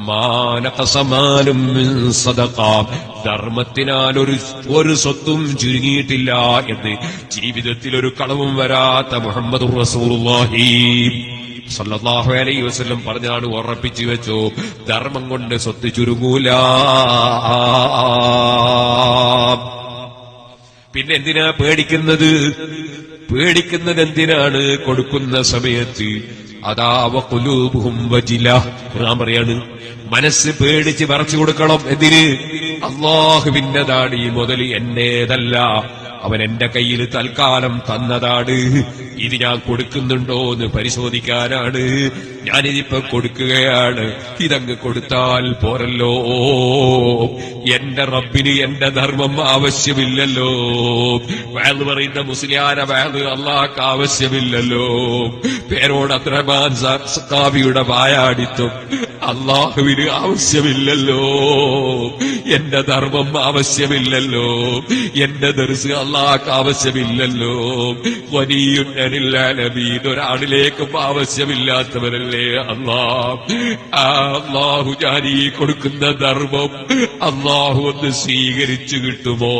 മാനഖസമാനും മിൻ സദഖ, ധർമ്മത്തിനാൽ ഒരു സ്വത്തും ചുരുങ്ങിയിട്ടില്ല എന്ന് ജീവിതത്തിൽ ഒരു കളവും വരാത്ത മുഹമ്മദുർ റസൂലുള്ളാഹി സല്ലല്ലാഹു അലൈഹി വസല്ലം പറഞ്ഞാണ്. ഉറപ്പിച്ചു വെച്ചോ, ധർമ്മം കൊണ്ട് സ്വത്ത് ചുരുങ്ങൂല. പിന്നെ എന്തിനാ പേടിക്കുന്നത്? പേടിക്കുന്നത് എന്തിനാണ്? കൊടുക്കുന്ന സമയത്ത് അതാ വഖുലൂബുഹും വജില, ഖുർആൻ പറയാണ് മനസ്സ് പേടിച്ച് വിറച്ചു കൊടുക്കണം. എന്തിന്? അല്ലാഹുവിന്റെതാണ് ഈ മുതൽ, എന്റേതല്ല, അവൻ എന്റെ കയ്യിൽ തൽക്കാലം തന്നതാണ്. ഇത് ഞാൻ കൊടുക്കുന്നുണ്ടോ എന്ന് പരിശോധിക്കാനാണ്. ഞാനിതിപ്പോ കൊടുക്കുകയാണ്. ഇതങ്ങ് കൊടുത്താൽ പോരല്ലോ. എന്റെ റബ്ബിന് എന്റെ ധർമ്മം ആവശ്യമില്ലല്ലോ. വഅദ് പറയുന്ന മുസ്ലിയാരെ വഅദ് അല്ലാഹുക്ക് ആവശ്യമില്ലല്ലോ. പേരോട് അബ്ദുറഹ്മാൻ സഖാഫിയുടെ വായാടിത്തും അല്ലാഹുവിന് ആവശ്യമില്ലല്ലോ. എന്റെ ധർമ്മം ആവശ്യമില്ലല്ലോ. എന്റെ ദർസ് അല്ലാഹുക്ക് ആവശ്യമില്ലല്ലോ. വലിയുന്നനിൽ ആലമീൻ, ഒരാളിലേക്കും ആവശ്യമില്ലാത്തവരല്ലേ അല്ലാഹ്. അല്ലാഹു ഞാൻ ഈ കൊടുക്കുന്ന ധർമ്മം അല്ലാഹു ഒന്ന് സ്വീകരിച്ചു കിട്ടുമോ?